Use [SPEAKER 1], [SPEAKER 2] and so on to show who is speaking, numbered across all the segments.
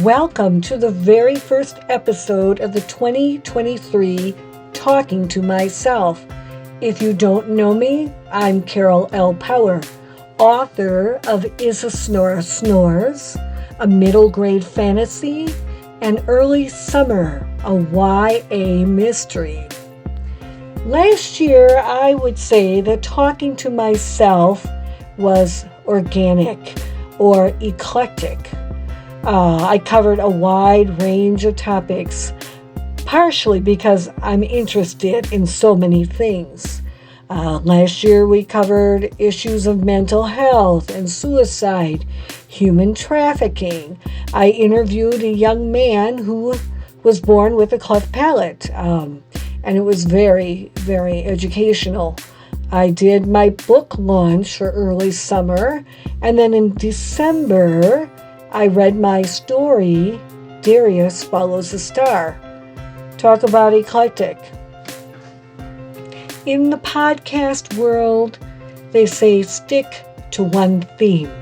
[SPEAKER 1] Welcome to the very first episode of the 2023 Talking to Myself. If you don't know me, I'm Carol L. Paur, author of Is a Snorer Snores, a middle grade fantasy, and Early Summer, a YA mystery. Last year, I would say that talking to myself was organic or eclectic. I covered a wide range of topics, partially because I'm interested in so many things. Last year we covered issues of mental health and suicide, human trafficking. I interviewed a young man who was born with a cleft palate, and it was very, very educational. I did my book launch for Early Summer, and then in December, I read my story, Darius Follows the Star. Talk about eclectic. In the podcast world, they say stick to one theme.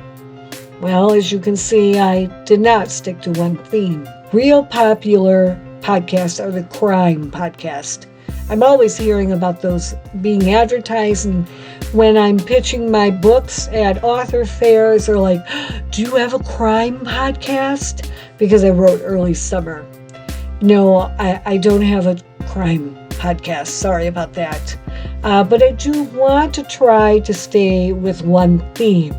[SPEAKER 1] Well, as you can see, I did not stick to one theme. Real popular podcasts are the crime podcast. I'm always hearing about those being advertised, and when I'm pitching my books at author fairs, they're like, do you have a crime podcast? Because I wrote Early Summer. No, I don't have a crime podcast. Sorry about that. But I do want to try to stay with one theme.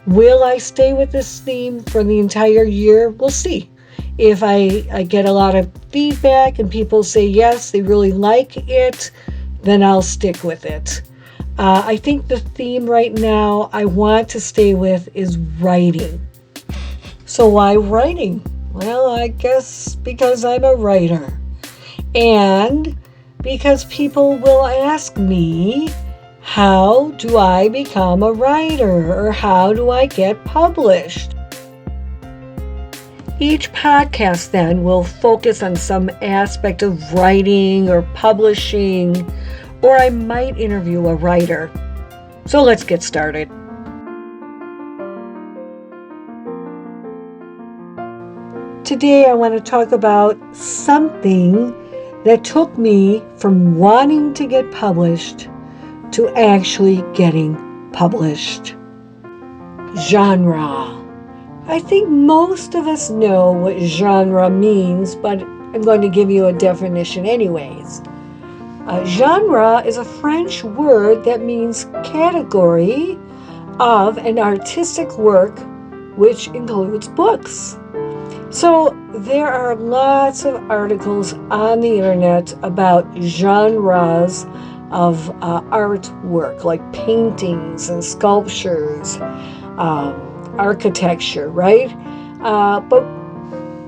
[SPEAKER 1] Will I stay with this theme for the entire year? We'll see. If I get a lot of feedback and people say yes, they really like it, then I'll stick with it. I think the theme right now I want to stay with is writing. So why writing? Well, I guess because I'm a writer. And because people will ask me, how do I become a writer? Or how do I get published? Each podcast then will focus on some aspect of writing or publishing, or I might interview a writer. So let's get started. Today I want to talk about something that took me from wanting to get published to actually getting published. Genre. I think most of us know what genre means, but I'm going to give you a definition anyways. Genre is a French word that means category of an artistic work, which includes books. So there are lots of articles on the internet about genres of artwork, like paintings and sculptures, architecture, right? But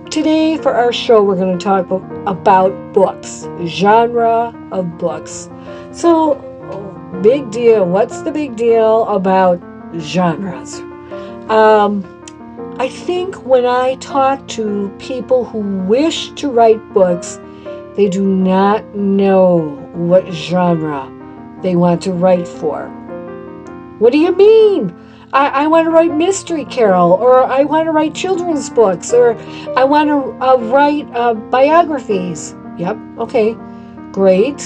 [SPEAKER 1] today for our show, we're going to talk about books, genre of books. So, big deal. What's the big deal about genres? I think when I talk to people who wish to write books, they do not know what genre they want to write for. What do you mean? I want to write mystery, Carol, or I want to write children's books, or I want to write biographies. Yep, okay, great.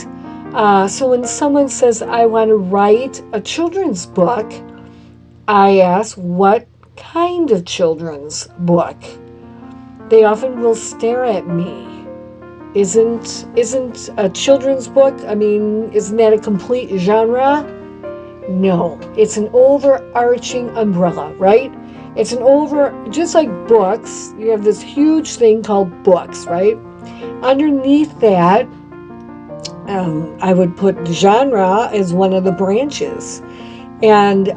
[SPEAKER 1] So when someone says, I want to write a children's book, I ask, what kind of children's book? They often will stare at me. Isn't a children's book, isn't that a complete genre? No, it's an overarching umbrella, right? It's just like books, you have this huge thing called books, right? Underneath that, I would put genre as one of the branches. And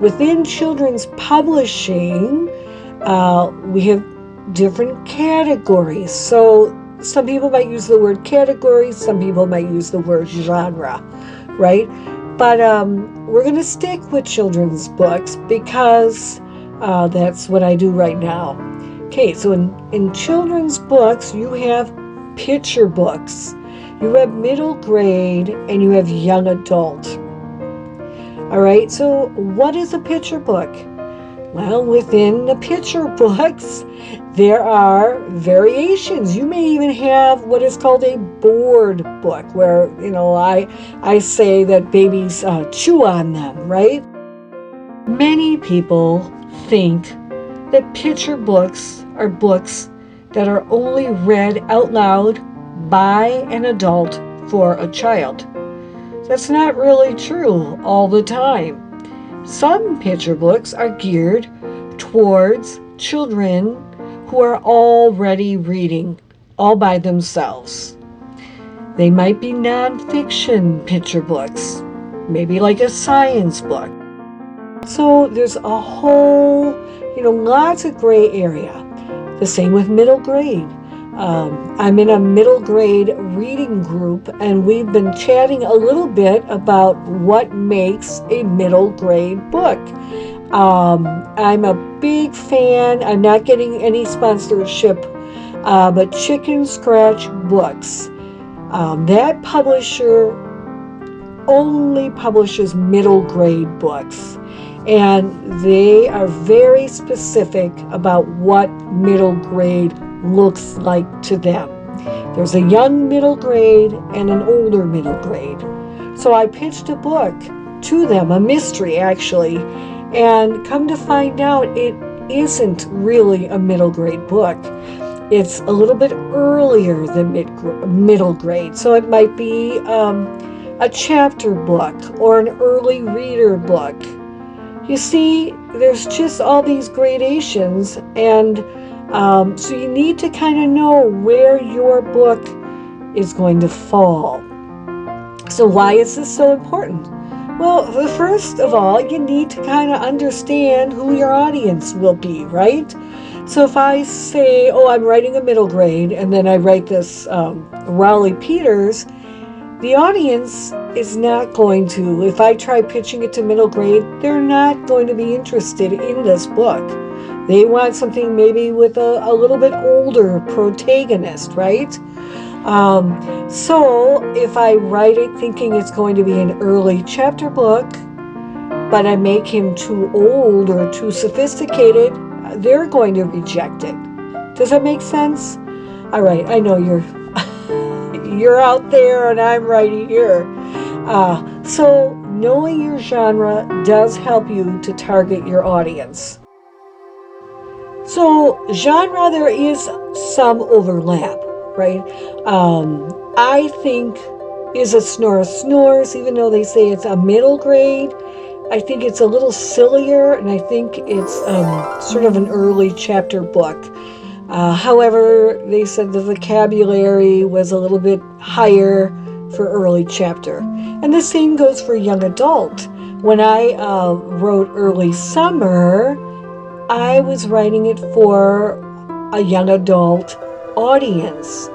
[SPEAKER 1] within children's publishing, we have different categories. So some people might use the word category, some people might use the word genre, right? But we're going to stick with children's books because that's what I do right now. Okay, so in children's books, you have picture books. You have middle grade and you have young adult. All right, so what is a picture book? Well, within the picture books, There are variations. You may even have what is called a board book, where, I say that babies chew on them, right? Many people think that picture books are books that are only read out loud by an adult for a child. That's not really true all the time. Some picture books are geared towards children who are already reading all by themselves. They might be nonfiction picture books, maybe like a science book. So there's a whole, lots of gray area. The same with middle grade. I'm in a middle grade reading group, and we've been chatting a little bit about what makes a middle grade book. I'm a big fan. I'm not getting any sponsorship, but Chicken Scratch Books. That publisher only publishes middle grade books, and they are very specific about what middle grade looks like to them. There's a young middle grade and an older middle grade. So I pitched a book to them, a mystery actually, and come to find out it isn't really a middle grade book. It's a little bit earlier than middle grade. So it might be a chapter book or an early reader book. You see, there's just all these gradations, and so you need to kind of know where your book is going to fall. So why is this so important? Well, first of all, you need to kind of understand who your audience will be, right? So if I say, I'm writing a middle grade, and then I write this Raleigh Peters, the audience is not going to, if I try pitching it to middle grade, they're not going to be interested in this book. They want something maybe with a little bit older protagonist, right? So if I write it thinking it's going to be an early chapter book, but I make him too old or too sophisticated, they're going to reject it. Does that make sense? All right, I know you're out there and I'm right here. So knowing your genre does help you to target your audience. So genre, there is some overlap, right? I think Is a Snore Snores, even though they say it's a middle grade, I think it's a little sillier, and I think it's sort of an early chapter book. However, they said the vocabulary was a little bit higher for early chapter. And the same goes for young adult. When I wrote Early Summer, I was writing it for a young adult audience.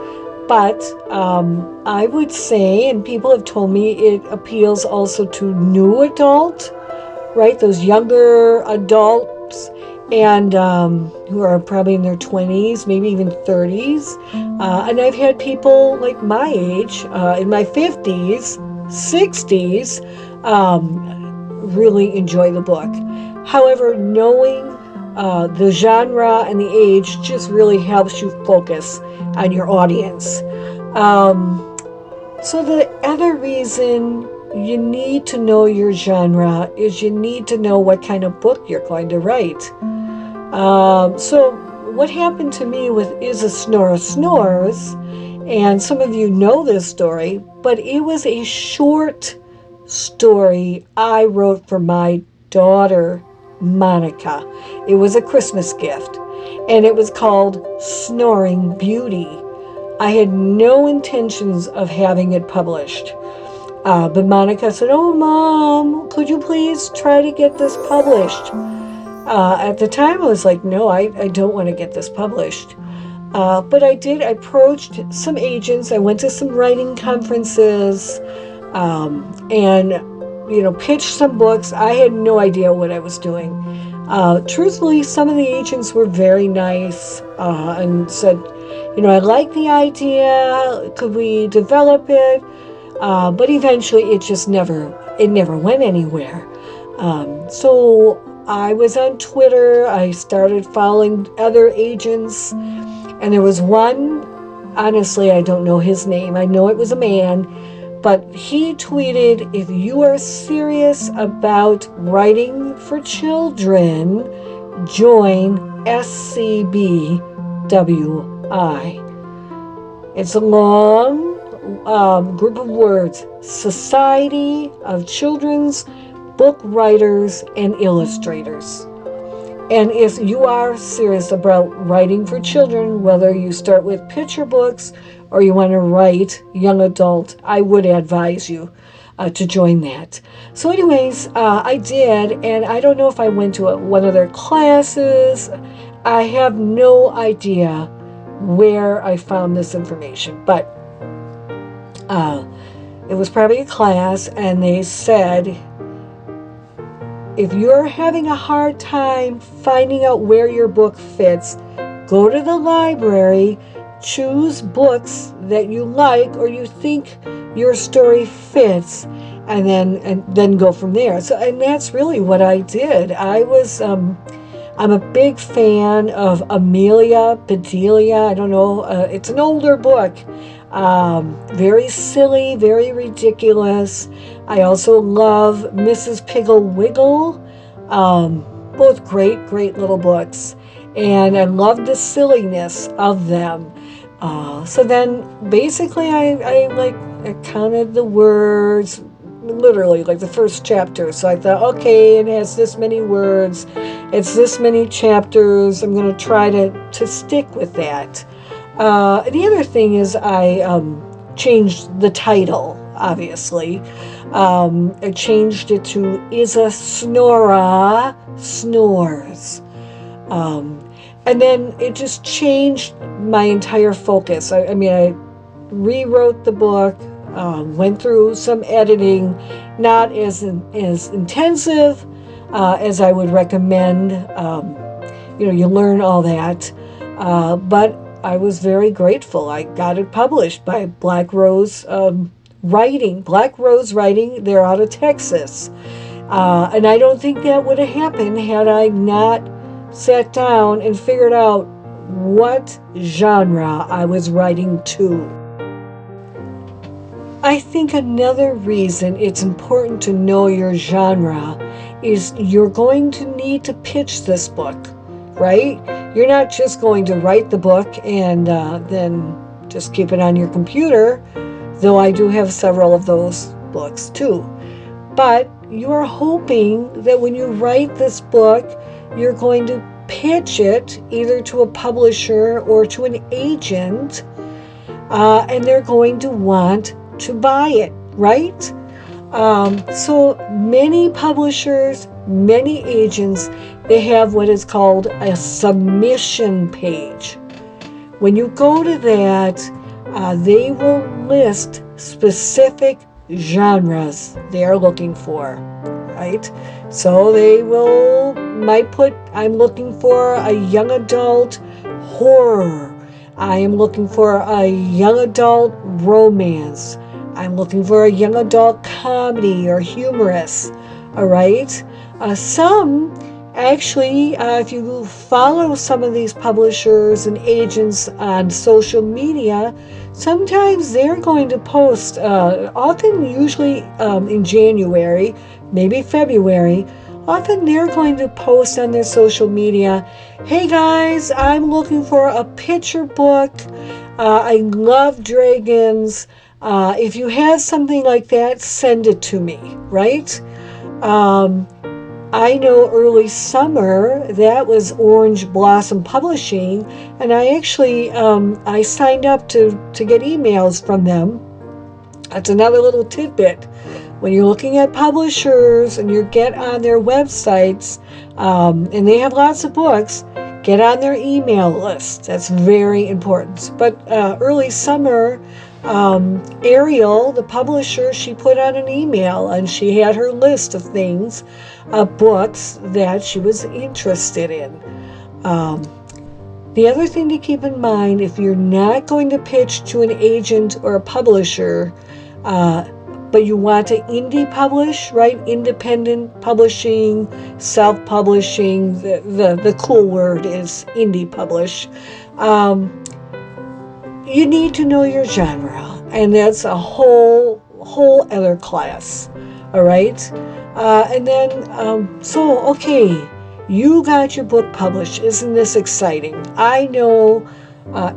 [SPEAKER 1] But I would say, and people have told me, it appeals also to new adult, right? Those younger adults, and who are probably in their 20s, maybe even 30s. And I've had people like my age, in my 50s, 60s, really enjoy the book. However, knowing the genre and the age just really helps you focus on your audience. So the other reason you need to know your genre is you need to know what kind of book you're going to write. So what happened to me with Is a Snore Snores, and some of you know this story, but it was a short story I wrote for my daughter, Monica. It was a Christmas gift, and it was called Snoring Beauty. I had no intentions of having it published. But Monica said, Mom, could you please try to get this published? At the time, I was like, no, I don't want to get this published. But I did. I approached some agents. I went to some writing conferences and, pitched some books. I had no idea what I was doing. Truthfully, some of the agents were very nice and said, I like the idea. Could we develop it? But eventually it never went anywhere. So I was on Twitter. I started following other agents, and there was one, honestly, I don't know his name. I know it was a man, but he tweeted, if you are serious about writing for children, join SCBWI. It's a long group of words, Society of Children's Book Writers and Illustrators. And if you are serious about writing for children, whether you start with picture books or you want to write young adult, I would advise you to join that. So anyways, I did, and I don't know if I went to one of their classes. I have no idea where I found this information, but it was probably a class, and they said, if you're having a hard time finding out where your book fits, go to the library, choose books that you like or you think your story fits, and then go from there. So, and that's really what I did. I'm a big fan of Amelia Bedelia. I don't know. It's an older book. Very silly, very ridiculous. I also love Mrs. Piggle Wiggle. Both great little books. And I love the silliness of them. So then basically I counted the words, literally like the first chapter. So I thought, okay, it has this many words. It's this many chapters. I'm going to try to stick with that. The other thing is I changed the title, obviously. I changed it to Is a Snora Snores. And then it just changed my entire focus. I rewrote the book, went through some editing, not as intensive as I would recommend. You learn all that. But I was very grateful. I got it published by Black Rose Writing. Black Rose Writing, they're out of Texas. And I don't think that would have happened had I not sat down and figured out what genre I was writing to. I think another reason it's important to know your genre is you're going to need to pitch this book, right? You're not just going to write the book and then just keep it on your computer, though I do have several of those books too. But you are hoping that when you write this book, you're going to pitch it either to a publisher or to an agent, and they're going to want to buy it, right? So many publishers, many agents, they have what is called a submission page. When you go to that, they will list specific genres they are looking for, right? So they might put, I'm looking for a young adult horror. I am looking for a young adult romance. I'm looking for a young adult comedy or humorous, all right? Some actually, if you follow some of these publishers and agents on social media, sometimes they're going to post, often usually in January, maybe February, often they're going to post on their social media, hey guys, I'm looking for a picture book. I love dragons. If you have something like that, send it to me, right? I know early summer, that was Orange Blossom Publishing, and I actually, I signed up to get emails from them. That's another little tidbit. When you're looking at publishers and you get on their websites, and they have lots of books, get on their email list. That's very important. But early summer, Ariel, the publisher, she put out an email and she had her list of things, books that she was interested in. The other thing to keep in mind, if you're not going to pitch to an agent or a publisher, but you want to indie publish, right? Independent publishing, self-publishing. The cool word is indie publish. You need to know your genre, and that's a whole other class. All right, and then okay, you got your book published. Isn't this exciting? I know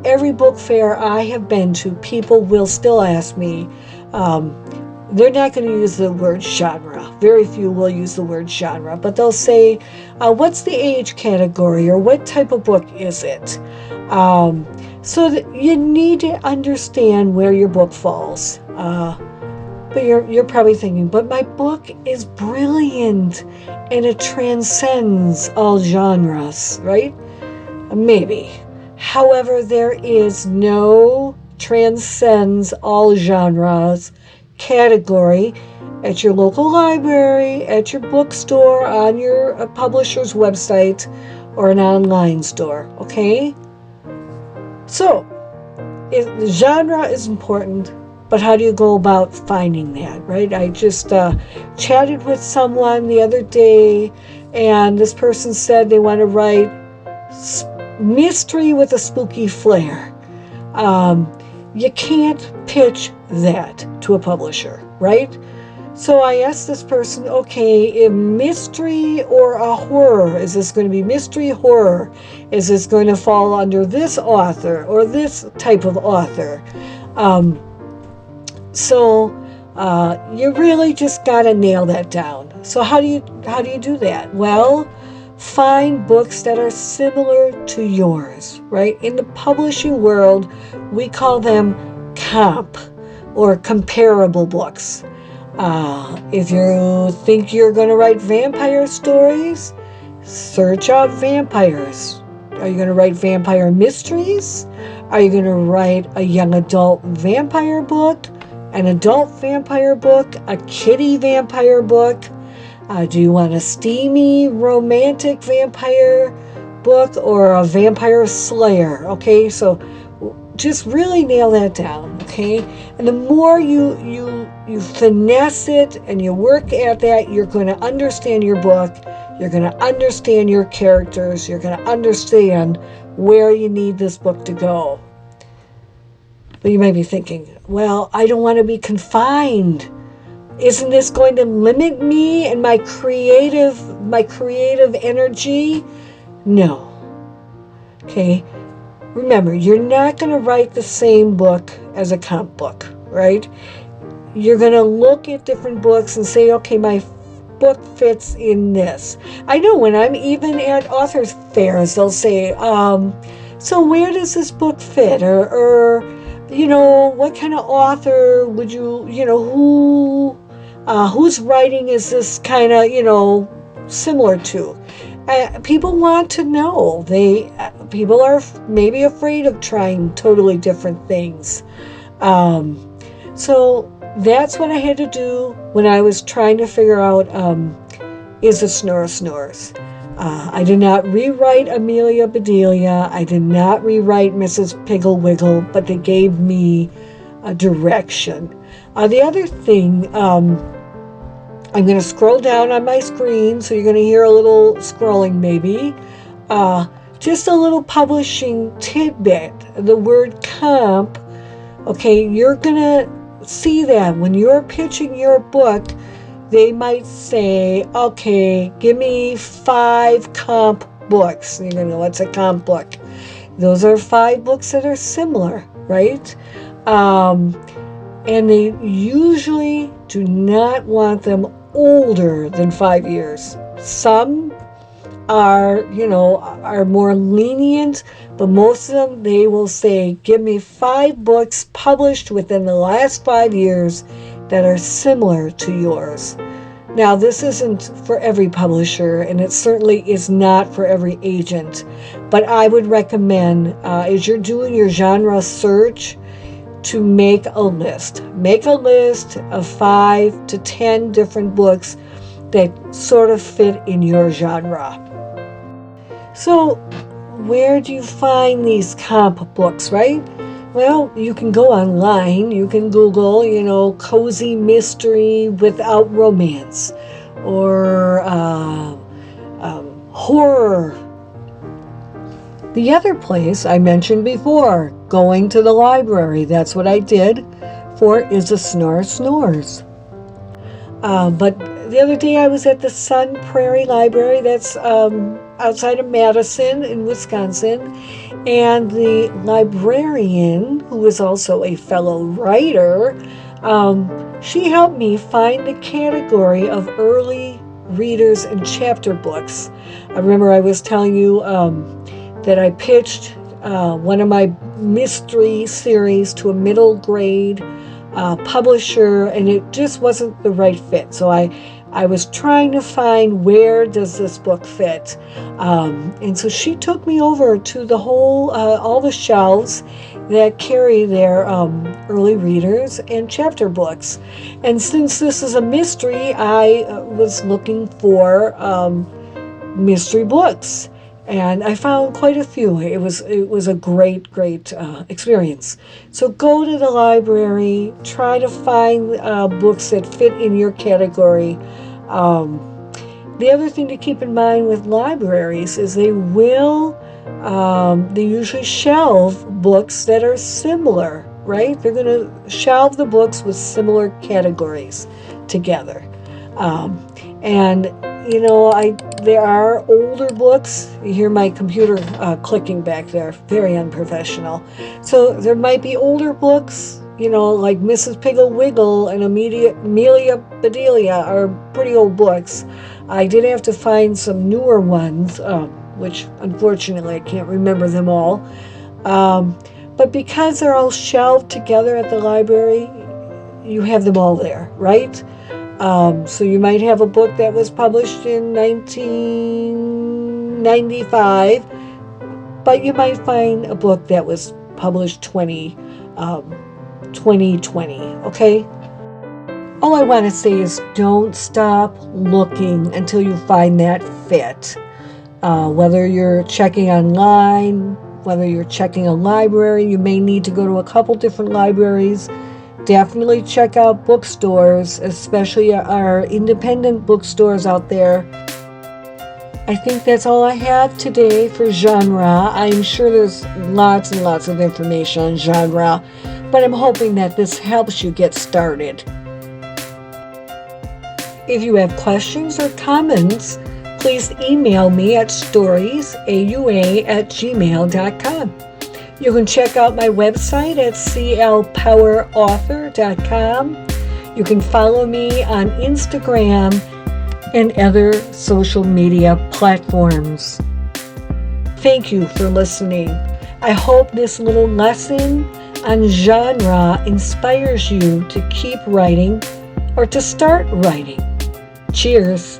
[SPEAKER 1] every book fair I have been to, people will still ask me. They're not going to use the word genre. Very few will use the word genre, but they'll say, what's the age category, or what type of book is it? So that you need to understand where your book falls. But you're probably thinking, but my book is brilliant and it transcends all genres, right? Maybe. However, there is no transcends all genres category at your local library, at your bookstore, on your publisher's website, or an online store, okay? So, the genre is important, but how do you go about finding that, right? I just chatted with someone the other day, and this person said they want to write mystery with a spooky flair. You can't pitch that to a publisher, right? So I asked this person, okay, a mystery or a horror? Is this going to be mystery, horror? Is this going to fall under this author or this type of author? You really just got to nail that down. So how do you do that? Well, find books that are similar to yours, right? In the publishing world, we call them comp or comparable books. If you think you're going to write vampire stories, search out vampires. Are you going to write vampire mysteries? Are you going to write a young adult vampire book, an adult vampire book, a kiddie vampire book? Do you want a steamy, romantic vampire book or a vampire slayer? Okay, so just really nail that down, okay? And the more you finesse it and you work at that, you're going to understand your book, you're going to understand your characters, you're going to understand where you need this book to go. But you may be thinking, well, I don't want to be confined. Isn't this going to limit me and my creative energy? No. Okay? Remember, you're not going to write the same book as a comp book, right? You're going to look at different books and say, okay, my book fits in this. I know when I'm even at authors fairs, they'll say, so where does this book fit? Or what kind of author would you, whose writing is this kind of, similar to? People want to know. People are maybe afraid of trying totally different things. So that's what I had to do when I was trying to figure out, is a Snore Snores. I did not rewrite Amelia Bedelia. I did not rewrite Mrs. Piggle Wiggle, but they gave me a direction. The other thing, I'm going to scroll down on my screen, so you're going to hear a little scrolling maybe. Just a little publishing tidbit. The word comp, okay, you're going to see that when you're pitching your book, they might say, okay, give me 5 comp books. You're going to know what's a comp book. Those are 5 books that are similar, right? And they usually do not want them older than 5 years. Some are more lenient, but most of them, they will say, give me 5 books published within the last 5 years that are similar to yours. Now, this isn't for every publisher, and it certainly is not for every agent, but I would recommend, as you're doing your genre search, to make a list. Make a list of 5 to 10 different books that sort of fit in your genre. So, where do you find these comp books, right? Well, you can go online, you can Google, cozy mystery without romance, or horror. The other place I mentioned before, going to the library. That's what I did for Is a Snore Snores. But the other day I was at the Sun Prairie Library. That's outside of Madison in Wisconsin. And the librarian, who is also a fellow writer, she helped me find the category of early readers and chapter books. I remember I was telling you that I pitched one of my mystery series to a middle grade publisher, and it just wasn't the right fit. So I was trying to find where does this book fit. And so she took me over to the all the shelves that carry their early readers and chapter books. And since this is a mystery, I was looking for mystery books. And I found quite a few. It was a great experience. So go to the library, try to find books that fit in your category. The other thing to keep in mind with libraries is they usually shelve books that are similar, right? They're going to shelve the books with similar categories together. There are older books. You hear my computer clicking back there. Very unprofessional. So there might be older books, like Mrs. Piggle Wiggle and Amelia Bedelia are pretty old books. I did have to find some newer ones, which unfortunately I can't remember them all. But because they're all shelved together at the library, you have them all there, right? So you might have a book that was published in 1995, but you might find a book that was published 2020, okay? All I want to say is don't stop looking until you find that fit. Whether you're checking online, whether you're checking a library, you may need to go to a couple different libraries. Definitely check out bookstores, especially our independent bookstores out there. I think that's all I have today for genre. I'm sure there's lots and lots of information on genre, but I'm hoping that this helps you get started. If you have questions or comments, please email me at storiesaua@gmail.com. You can check out my website at clpowerauthor.com. You can follow me on Instagram and other social media platforms. Thank you for listening. I hope this little lesson on genre inspires you to keep writing or to start writing. Cheers.